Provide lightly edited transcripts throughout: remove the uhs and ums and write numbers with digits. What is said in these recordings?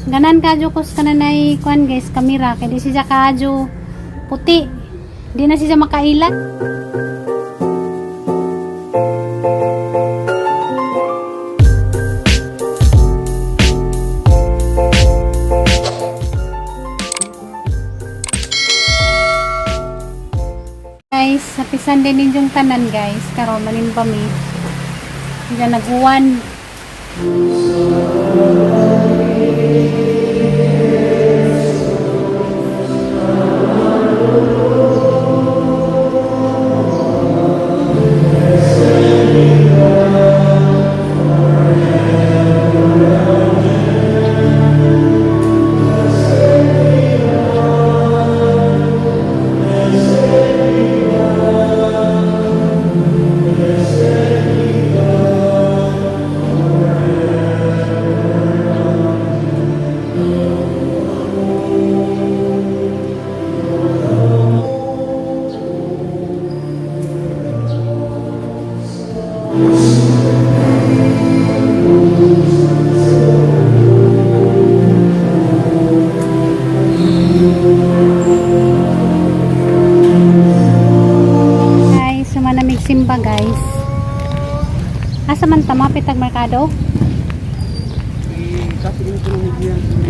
Ganan kadyo kus kananay kuan guys, kamera kay di siya kadyo puti. Di na siya makailat. Guys, sapisan din ninyong tanan guys, karon manimba mi. Diyan naguwan. Simba guys. Asa man ta mapitag merkado?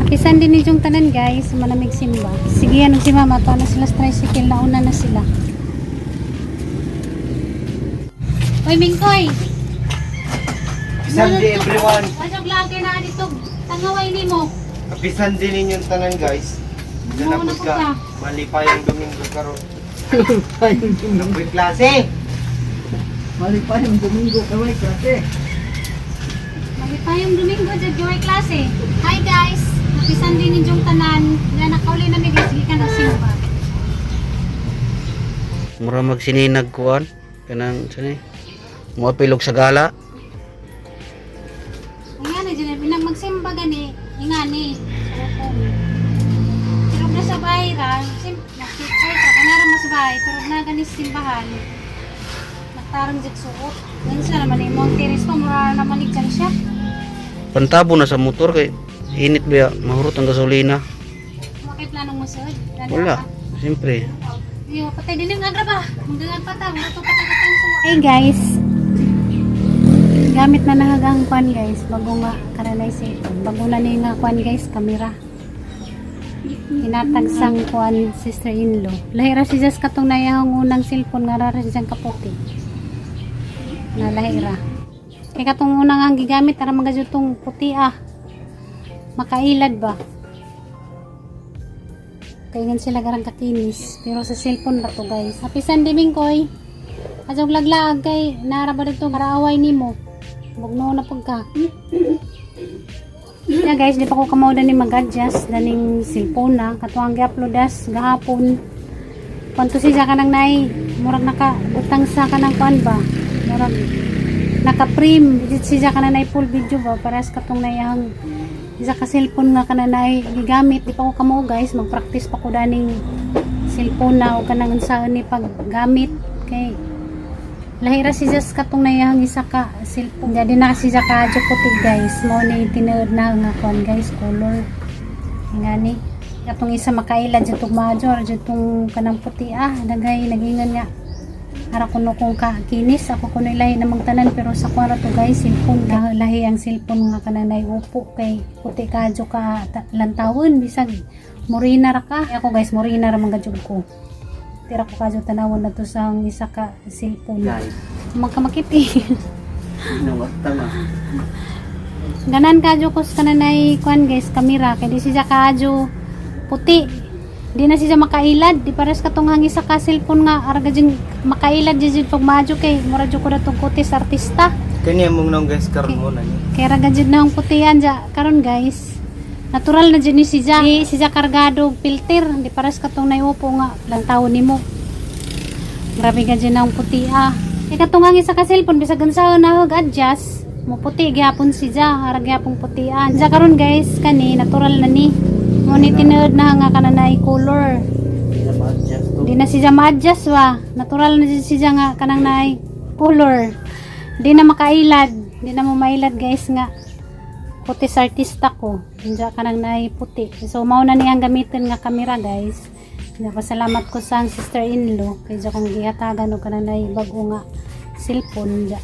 Kapisan din yung tanan guys, manamig simba. Sige yan si mama to na sila tricycle na una na sila. Oy Mingkoy. Kapisan din everyone. Pasok lagi na dito. Tangaway nimo. Kapisan din ninyong tanan guys. Diyan na ka. Malipayang Domingo karon. Malipayang Domingo. May klase. Malipayang Domingo kaway klase. Malipayang Domingo dyan kaway klase. Hi guys, napisan din ninyong tanan. Yan nakauli na may sige ka ng simba. Mura magsininag kuan kanang sani. Muapilog sa gala. Ayan na dyan, binang magsimba gani. Ingani. Turog na sa bahay ra. Nakikay ka, kanara mas bahay. Turog na gani simbahan. Tarang jig suot. Ganun naman yung mga tiris pa, mura naman dyan siya. Pantabo na sa motor kay init ba mahurot ang gasolina. Makay planong masod? Wala, siyempre. Iyo, patay din yung agra ba? Munggangan pa ta, mura to patay-patay suot. Hey guys, gamit na nahagang kwan guys, bago nga karanay sa ito. Bago na niya nga kwan guys, kamera. Tinatagsang kwan sister-in-law. Lahira si Jess katong nayahang unang cellphone nga rara siyang kaputi. Na lahira. Kaya katong unang ang gigamit para magadyot tong puti makailad ba? Kaya sila garang kakinis. Pero sa cellphone ba to guys? Hapisan di Mingkoy. Adjog laglaag kay nara ba dito para away nimo. Bugno na pagka. Yeah guys, di pa ko kamauda ni mag-adjust daning cellphone na. Katuang gi-uploadas gahapon. Kwanto siya kanang nay murag naka-utang sa kanang kuan ba? Murag naka-frame siya kanang nay full video ba? Paras katong nayang isa ka cellphone nga kanang gigamit. Di pa ko kamao guys, mag-practice pa ko daning cellphone na o kanang saan ni paggamit. Kay lahira si Jess katong nayang isa ka cellphone. Jadi na siya ka puti guys. Mo ni tinuod na nga kon guys color. Ngani katong isa makaila jud tong major jud tong kanang puti daghay nagingan nga. Ara kuno kung kinis ako kuno lahi na magtanan pero sa kwara to guys cellphone lahi ang cellphone nga kananay upo kay puti kadyo ka lantawon bisag morina ra ka. Ako guys morina ra man gadyog ko. Tira ko kadyo tanawon na to sa isa ka cellphone. Magkamakiti. Tama. Ganan kadyo kus kananay kuan guys kamera kay di siya kadyo puti. Di na siya makailad. Di pares katong isa ka cellphone nga araga dyan makailad dyan pag madyo kay mura dyan ko na itong kutis artista. Kanya mong nang guys karon mo na ni. Kaya raga dyan na ang putihan dyan karon guys. Natural na dyan ni siya. Di siya kargado filter. Di pares katong naiupo nga lang tao ni mo. Grabe ka dyan na ang puti Kaya katong isa ka cellphone bisag gansaon na hag-adjust. Mo puti gyapon siya. Harag gyapong putihan. Dyan karon guys kani natural na ni. Ngunit tinuod na nga kananay color. Di na siya ma-adjust wa. Natural na siya nga kanang nay color. Di na makailad. Di na mo mailad guys nga. Kutis artista ko. Diya ka nang naiputi. So mao na niyang gamitin nga kamera guys. Pasalamat ko sa sister-in-law kay kung gihatagan og kanang bago nga cellphone diya.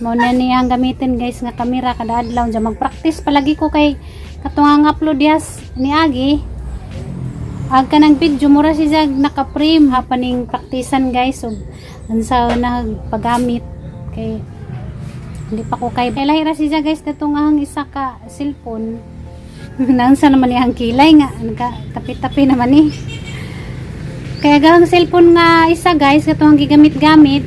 Mao na niyang gamitin guys nga kamera kada adlaw diya mag-practice palagi ko kay katong upload yas ni Agi. Ag kanang video mura siya naka-frame hapaning praktisan guys ug unsa na paggamit kay hindi pa ko kay lahira siya guys katong ang isa ka cellphone. Nansa naman niyang kilay nga nagkatapit-tapi naman ni. Kaya gang cellphone nga isa guys katong gigamit-gamit.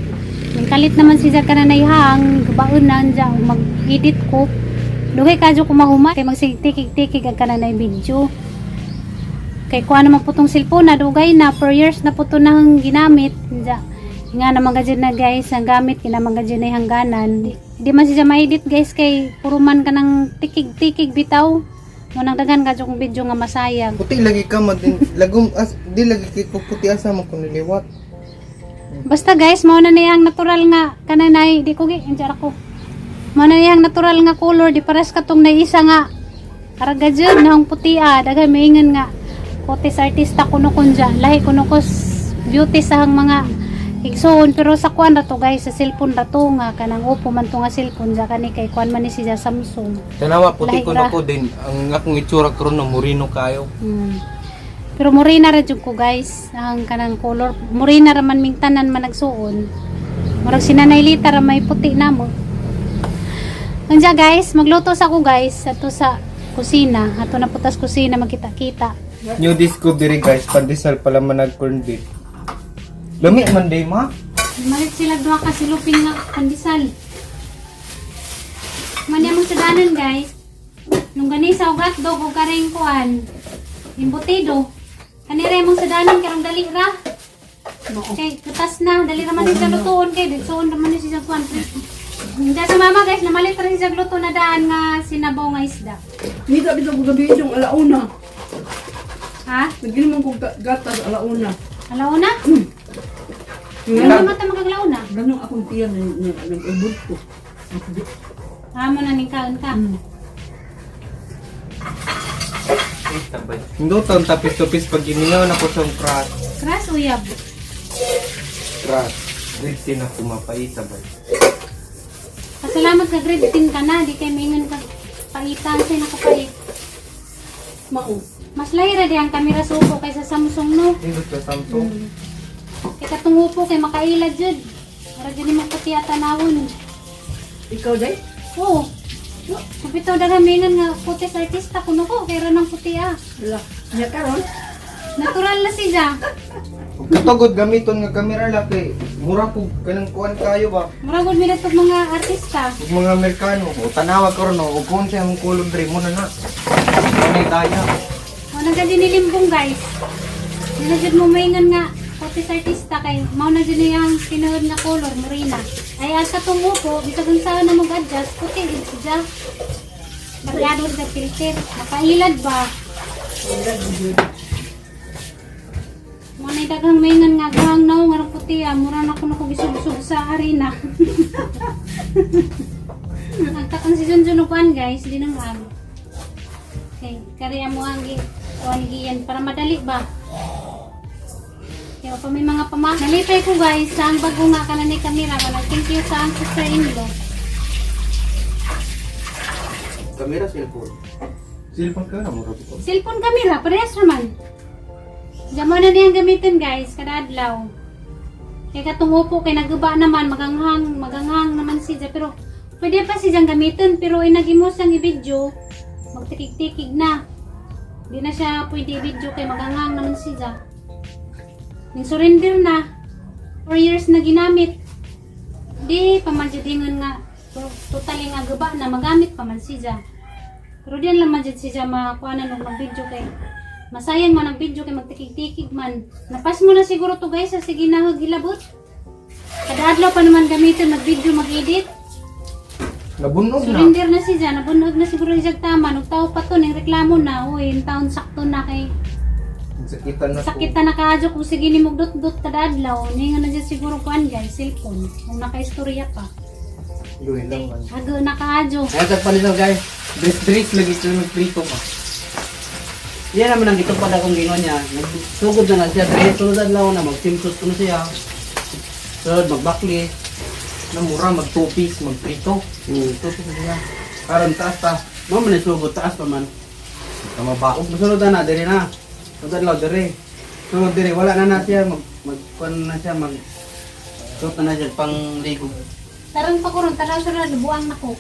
Kalit naman siya kananayhang gubaon na dya mag-edit ko. Dugay kadyo ko mahuma kay magsigtikig-tikig ang kananay video. Kay kuha naman po tong cellphone na dugay na 4 years na po to nang ginamit. Dya. Nga naman gadyan na guys ang gamit kinamang gadyan na hangganan. Di man siya ma-edit guys kay puro man ka ng tikig-tikig bitaw. Munang daghan kadyo kong video nga masayang. Puti lagi ka din lagom di lagi kay puti asa mo kun niliwat. Basta guys, mao na niyang natural nga kananay di ko gi injara ko. Mao na niyang natural nga color di pares katong naisa nga karaga jud nang puti daghan maingon nga kotes artista kuno kun dyan lahi kuno ko beauty sa hang mga igsoon pero sa kuan ra to guys sa cellphone ra to nga kanang Oppo man to nga cellphone dyan kani kay kuan man ni siya Samsung. Tanawa puti Lahi ko ra. nako din ang akong itsura karon na moreno kayo. Pero morena ra jud ko guys ang kanang color morena ra man ming tanan man nagsuon. Murag sinanaylita ra may puti na mo. Kanya guys, magluto sa ko guys ato sa kusina, ato na putas kusina magkita-kita. New discovery guys, pandesal pala man nag-corn beef. Lami man day ma. Malit sila duha ka silupin nga pandesal. Manya mo sa danan guys. Nung gani sa ugat dog o kareng kuan. Imbutido. Kanire mong sa danan karong dali ra. Okay, kutas na, dali ra man siya lutuon kay ditsoon ra man siya kuan. Hindi sa mama guys, namalit rin siya luto na daan nga sinabaw nga isda. Nita bitaw ko gabi yung alauna. Ha? Nagin man ko gatas alauna. Alauna? Ano Nga mata magaglauna? ganun akong tiyan nag-ubod ko. Amo na ning kaon ka. Hindi taon tapis-tapis pag giningaw na ko sa crush. Kras uyab. Crush. Grade 10 na kumapait sabay. Pasalamat ka grade 10 ka na, di kay mingon ka paitan sa nakapait. Mao. Mas lahira di ang kamera suko kaysa Samsung no. Hindi ka Samsung. Kay katong upo kay makailad jud. Para jud mo puti tanawon. Ikaw day? Oo. Kapitaw daga mingon nga puti sa artista kuno ko kay ra nang puti Wala. Nya karon? Natural na siya. Katagod gamiton nga kamera laki. Mura po kanang kuan kayo ba? Murag mi pag mga artista. Ug mga Amerikano, o tanawa karon no, ug kun sa mong kulog dre mo na na. Kanay tayo. Wala ka din nilimbong guys. Di na jud mo maingon nga puti sa artista kay mao na jud niyang tinuod nga color morena. Ay ang katong upo, bisag unsa na mo adjust puti din siya. Magyado sa filter. Makailad ba? Manay daghang maingon nga gahang naw nga puti mura na kuno ko gisug-sug sa arena. Ang takang si Junjun upan guys, di nang okay, kariya mo ang kuan giyan para madali ba? Kaya pa may mga pama. Nalipay ko guys sa ang bago nga kanan ni kamera. Thank you sa ang sister-in-law. Kamera cellphone. Cellphone ka na mura ko. Cellphone kamera, parehas naman. Diyan mo na niyang gamitin guys, kada adlaw. Kaya katong upo, kay naguba naman, maganghang naman siya. Pero pwede pa siyang gamitin, pero inagimos ang i-video, magtikig-tikig na. Hindi na siya pwede i-video kay maganghang naman siya. Ning surrender na, 4 years na ginamit. Di pamanjadingon nga, totally nga guba na magamit pa man siya. Pero diyan lang manjad siya makuanan og mag-video kay masayang man ang video kay magtikig-tikig man. Napas mo na siguro to guys sa sige na hilabot. Kada adlaw pa naman gamitin mag-video mag-edit. Nabunog na. Surrender na siya, nabunog na siguro siya tama. Nung tao pa to ning reklamo na, uy, yung taon sakto na kay Sakitan na sakita na kaadyo kung sige ni mugdot-dot kada adlaw. Ningon na dyan siguro kuan guys, cellphone. Kung naka-istorya pa. Luhin lang man. Hago na kaadyo. Kaya sa palinaw guys, dress lagi sila magprito ma. Yan naman ang itong pada kong gingon niya. Nagsugod na siya. Dahil sunod adlaw na magsimsos ko na siya. Sunod magbakli. Na mura, mag-2-piece, mag-prito. Tutos na siya. Karon taas ta. Mo man sugod taas pa man. Tama ba? Og sunod na diri na. Sunod adlaw diri. Sunod diri wala na na siya magkuan na siya mag suot na siya pang ligo. Tarang pa ko ron, tarang sunod, buwang na ko.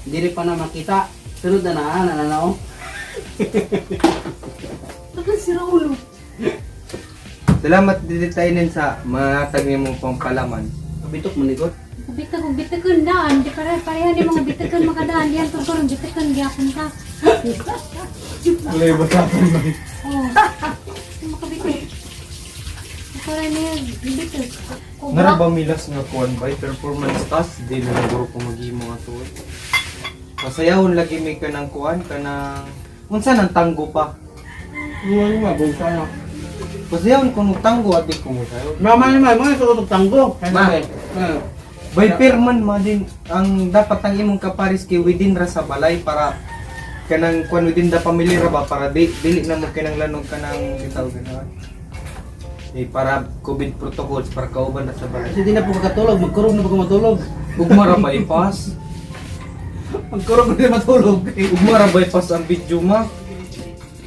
Diri pa na makita. Sunod na nananaw. Tapos si Raulo. Salamat diditainin sa mga tagmi mong pampalaman. Kabitok manigot. Bitakon daan, di pareha di mga bitakon makadaan, diyan to karon bitakon gyapon ka. Kulay basapan ba? Oh. Makabitak. Para niya bitak. Nara ba milas nga kuan ba? Performance task, di na naguro ko maghimo nga tuwa. Pasayahon lagi may ka ng kuan, ka ng... Unsa nang tanggo pa? Ano nga bulsa na. Pasayahon ko nung tanggo at di ko mo sayo. Mama ni mga suot og tanggo. Ma. By perman ma din ang dapat ang imong kaparis kay within ra sa balay para kanang kuan within the family ra ba para dili na mo kanang lanog kanang bitaw ganahan. Para COVID protocols para kauban na sa balay. Kasi di na po makatulog, magkurog na po ko matulog. Ugma ra bypass. Magkurog na di matulog. Ugma ra bypass ang video ma.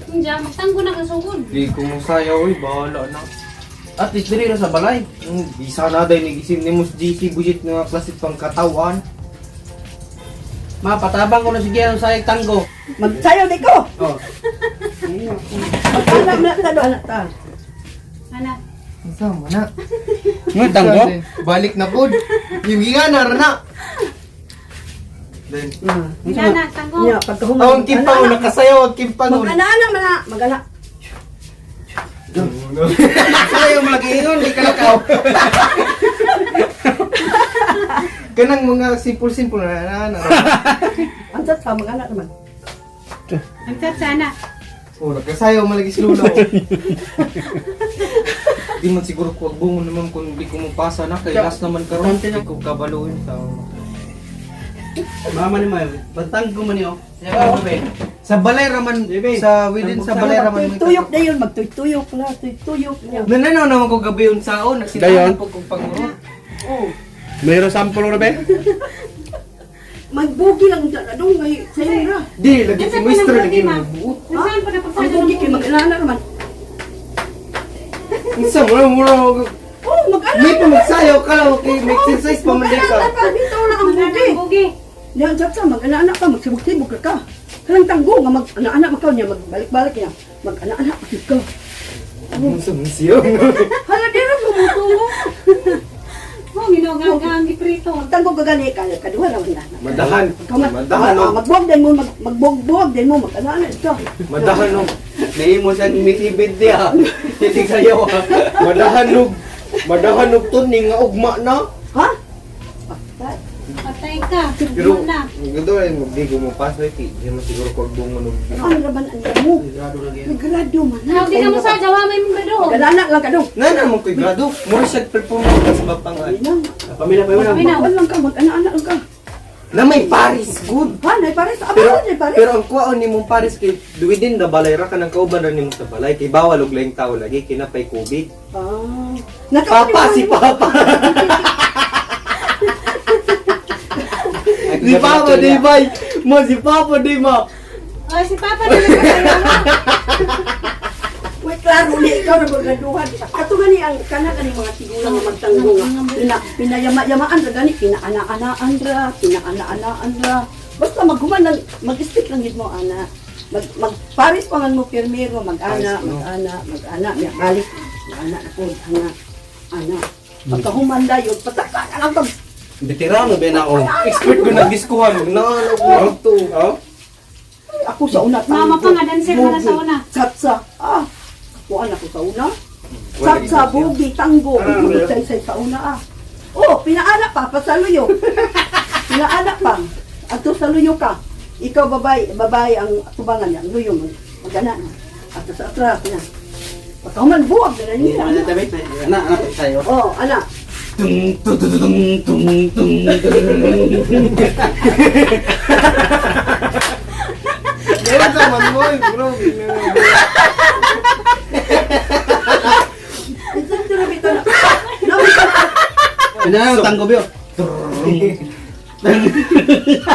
Hindi, magtanggo na kasugod. Di ko mo sayaw bahala na. At least diri ra sa balay. Di sana dahil nagisim ni Mus GC budget nga klase pang katawan. Mapatabang ko na sige ang sayag tanggo. Magsayaw di ko. Oh. Anak na tado anak ta. Anak. Sama na. Nga tanggo? Balik na pod. Yung ingana ra na. Then, Hindi anak, tanggo. Nya pagkahuman. ang kimpaw nakasayaw ang kimpaw. Mag-ana man na, mag-ana. Sayaw malagi yun, di ka nakaw. Kanang mga simple na. Ang sa mag-ana naman. Ang sana. Oh, nakasayaw malagi si Lula. Di man siguro ko agbungon naman kung di ko mapasa na kay last naman karon. Di ko kabaluin sa Mama ni Mayo, pagtanggo man niyo. Siya ba be? sa balay raman sa within sa balay raman. Tuyok na yun, magtuyok na, tuyok niya. Nananaw naman ko gabi yun sa on, nagsitahan po kong panguro. Oh, Mayro sample na be? magbugi lang dyan, ano, may sayo na. Di, lagi si Mr. lagi mo. Nasaan pa na Ang pagpasok bugi kayo, mag-ana naman. Isa mura. Oh, mag-ana. May pa magsayaw ka lang, okay? May exercise pa man din ka. Mag-ana ka, dito na ang bugi. Bugi. Diyan sa mag-ana ka, magsibog-sibog ka. Kanang tanggo nga, mag-ana makaw niya, magbalik-balik niya. Mag-ana ka. Ang sumisyo. Hala, di rin bumutungo. Oh, minagang giprito. Tanggo ka gani ka, kaduha naman na. Madahan. Madahan no. Magbuwag din mo, magbuwag din mo, mag-ana ito. Madahan no. Naimo siya ni Mitibid dia. Hindi sayaw ha. Madahan no to ni nga ugma na. Ha? Patay ka. Pero Na. gado ay magdigo mo paso ti. Di mo siguro ko bungon og. Ang laban ang mo. Nagrado man. How di ka mo sa jawa may mga do. Mag-ana lang ka dong. Nana mo koy grado. Mo siya performance ba pang ay. Pamilya pa yun. Mag-ana lang ka, mag-ana lang ka. Na may Paris good. Ha, nay pares. Pero Aba, nay pares. pero ang kuwaon ni mong Paris kay within the balay ra kanang kauban ra nimo sa balay kay bawal og laing tao lagi kinapay COVID. Ah. Papa si Papa. Si Papa di bay. Mo si Papa di mo. Oh, si Papa na nagkakayawa. Wait, klaro ni ikaw na magaduhan. Kato gani ang kana kani mga tigulang nga magtanggo nga. Pinayama-yamaan ra gani pinaana-anaan ra, pinaana-anaan ra. Basta maghuman lang, mag-speak lang gid mo ana. Mag-paris pa man mo pirmero, mag-ana, mag-ana, niya balik. Ana na po, ana. Pagkahuman dayon, pataka na lang pag Veterano be na o. Expert ko nagdiskuhan. Na to. ako sa una. Mama pa nga dancer mo na sa una. Satsa. Ah, kuan ako sa una. Satsa, bugi, tanggo. Say sa una ah. Oh, pinaana pa, pasaluyo. Pinaana pa. Ato saluyo ka. Ikaw babae ang tubangan niya. Luyo mo. Magana na. Ato sa atras niya. Pagkahuman buwag na rin niya. Ano tabi? Anak tayo. Oh, ana. Tung tung tung tung tung. Kaya sa man mo, bro. Isang turabito na. Pinanang tanggo biyo.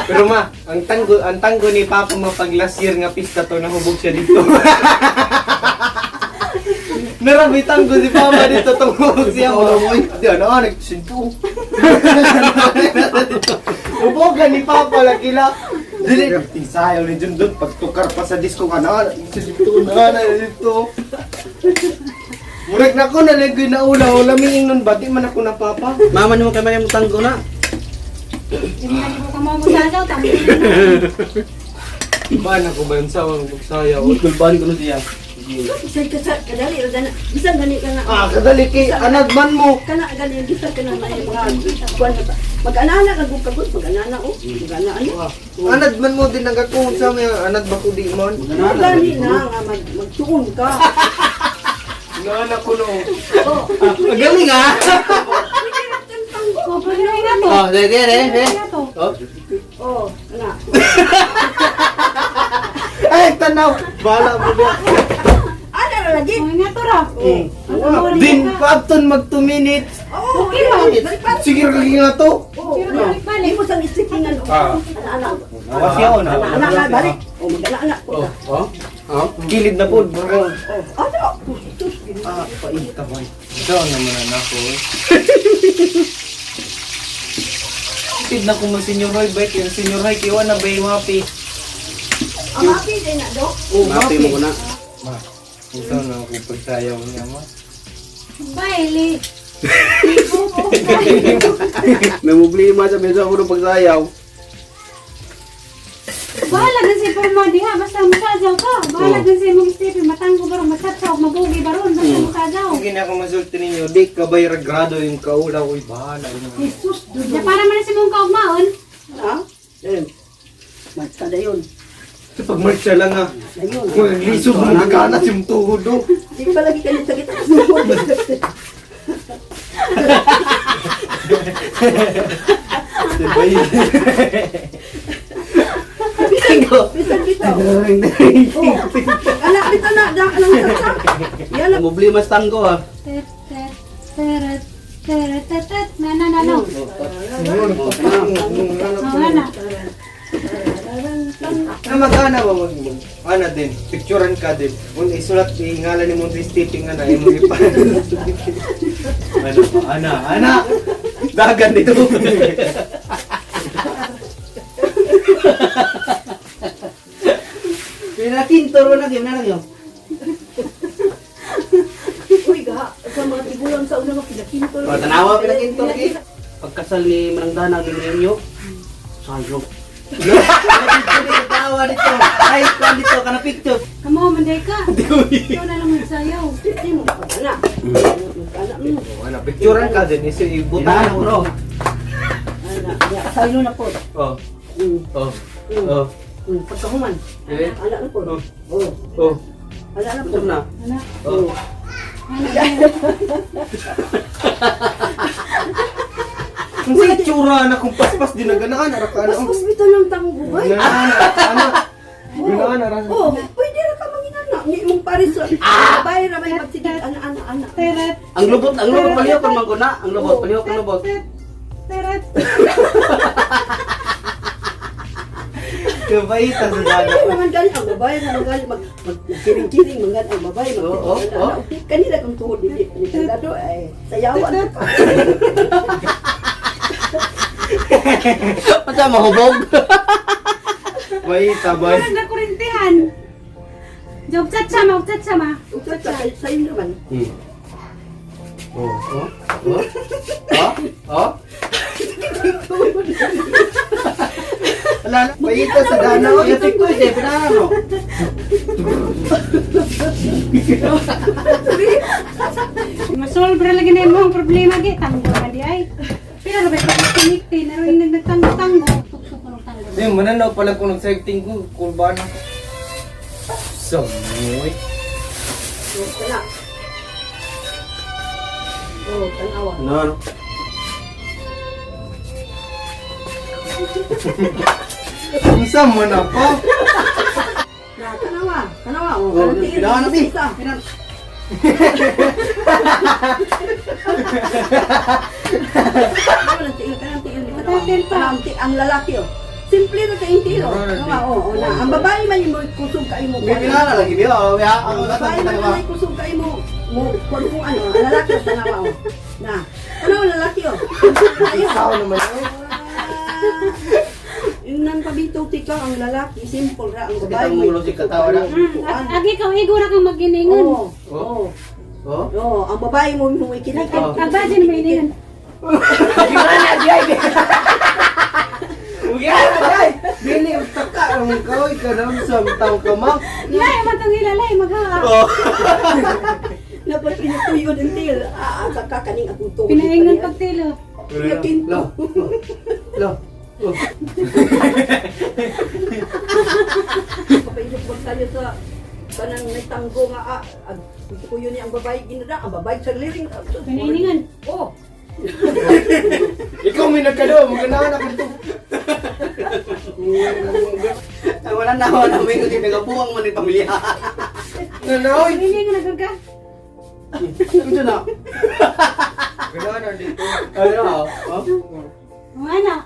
Pero ma, ang tanggo ni Papa mapag last year nga pista to nahubog siya dito. Narami tanggo si Papa dito tungkol siya mo. Di ano, nagsinto. Ubogan ni Papa lagi la. Dili tinsayo ni Jundon pagtukar pa sa disco ka na. Dito na dito. Murag na ko nalagay na ula mingin nun ba? Di man ako na Papa. Mama ni mo kay may tanggo na. Hindi na ko mo musagaw, tamo. Baan ako ba yung sawang magsayaw? Kulban ko na siya. Isang kadali, isang gani ka na. Kadali kay anagman mo. Kana gani yung gisar ka na may mga kuwan na ba. Mag-anana ka gugkagot, mag-anana o. Mag-anana ano. Anagman mo din nagakung sa mga anad ba ko di man. Gani na nga magtuon ka. Naanak ko no. Oh, Magaling ah. Oh, pwede na ina to. Oh, dire. Ina to. Oh. oh, ana. Ay, tanaw. Bala mo ba? Ana na lagi. Oh, ina to ra. Din pagton mag 2 minutes. Oh, Okay lang. balik. Sige lagi nga to. Oh, Pero ano. balik-balik. Hindi mo sang isipingan. Ana. Wasya on. Ana balik. Oh, mag-ana ko. Oh. Kilid na po, bro. Oh, ano? Tus. Paita boy. Doon naman ako. Tid na ko mo Senior Roy bike, yung Senior Roy kiwa na ba yung happy. Ang happy din na do. Oh, Mati mo ko na. Ma, ito na ako pagsayaw niya ma. Baili. Namumblima sa mesa ko ng pagsayaw. Bahala din si Formo diha, basta musajaw ka. Bahala din si mong Stephen, matanggo baron, matsatsaw, mabugi baron, basta musajaw. Sige na ako masulti ninyo, di ka ba'y regrado yung kaula ko, bahala yun. Jesus, Ya para man si mong kaugmaon. ha? Eh. Magkada yun. Pag march siya lang ha, Ayun. kung lisod mo nagana yung tuhod do. Di pa lagi kayo sa kita. Diba yun? Bisan bitaw. Oh, anak bitaw na, dak lang sa. Yan lang. Namumblima sa tanggo ah. Tet, tet, teret, teret, tet, tet. No. Ana. Na mag-ana ba ana din, picturean ka din. Kung isulat ngalan ni Monty Stepping na imo ipa. Ano pa? Ana. Dagan dito. Pinakintoro na yun. Uy, ga, sa mga tigulang sa unang pinakinto. O, tanawa pinakintoro lagi. Pagkasal ni Manang Dana din ninyo. Sayo. Tawa dito. Ay, kwan dito ka na picture. Kamo manday ka. Ikaw na lang magsayaw. Hindi mo mag-anak. Mag-anak mo. Ana, picturean ka din, iso ibutan Butaan ako. ko no. Anak, kasalo na po. Oh. Oh. Pagkahuman. Eh? Anak na po. Oh. Oh, Oh. anak na po. Ito na. Ana. Oh. Kung sa itsura na kung paspas din na ganaan, araka na. Mas hospital ng tanggo ba? Ganaan, araka. Oh, pwede na ka manginana. Hindi mong paris. Bayar na may magsigit. Anak. Teret. Ang lubot paliho kan mangkuna. Ang lubot paliho kan lubot. Teret. Kabaitan sa Ano dada. naman gani ang babae naman gani magkiring-kiring mga ang babae kanila kung tuhod hindi dado ay sayawan Masa mahubog. Baita, bay. Parang na kurintihan. Job chatsama. sa inyo naman Alala, baita sa dada. Ano yung tikto ite pinano? Masolve ra lagi na yung mga problema gi tanggo man di ay. Pero ba pa kinikti na rin nagtanggo. Tukso ko ng tanggo. Hindi, mananaw pala kung nag-setting ko, kulban. Samoy. kana oh tanawa Ano? Ang sama na pa. Tanawa. Oh, Oh, kanang tiil. pinahan na, Bi. Isa. Kanang tiil. Matagal pa. Ang lalaki, oh. Simple na kayong tiil, oh. Mura na, Tanawa, oh. Na, ang babae man yung kusog kayo mo. May pinala lagi biyo. Ya, ako Ang datang babae kita man ba. may kusog kayo mo. Kung ano, ang lalaki, oh, tanawa, oh. Na. Tanawa, lalaki, oh. Ayun. Ikaw naman yun. Yung nang kabito tika ang lalaki, simple ra ang babae. Kita mulo si katawa na. Agi ka, igura kang maginingon. Oo. Oh. Oh. Oo, ang babae mo mo ikinay. Oh. Kagbadin may iningon. Gimana dia ini? Gimana dia? Dili utaka ang kaway ka nang samtang ka ma. Lay, matang ilalay, magha. Oh. Dapat pinutuyo ng til. Sa kakaning akong tuwa. Pinaingon pagtilo. Yakin Lo. Lo. Oh. Kapailog mo tayo sa kanang may tanggo nga tuyo niya ang babae ginada, ang babae sa liring. Pinainingan. Oh. Ikaw may nagkado, maganahan ako dito. Wala na may kasi nagabuang man yung pamilya. Nanaoy. Pinainingan na ka. Ito na. Ganahan dito. Ano na? Oh. Mga anak.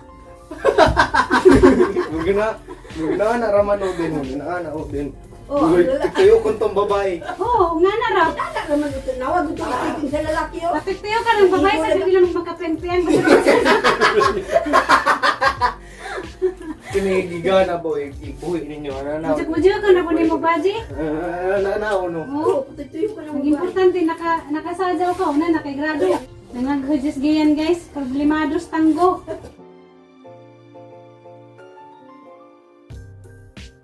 Maganahan na raman o din. Maganahan na o din. Oh, ang lalaki. Tayo kung tong babae. Oo, nga na raw. Dala naman ito. Nawag ito nakikin sa lalaki, oh. Napigtayo ka ng babae sa bigla mong magkapenpian. Kinigigana boy. Ibuhi ninyo. Nanaw. Mujak-mujak ka na po ni mo, Baji. Nanaw no. Oo. Oh, tuyo ka ng Ang babae. importante, nakasadyaw ka, una, nakaigrado. Nangaghudyas gayan guys, problemados tanggo.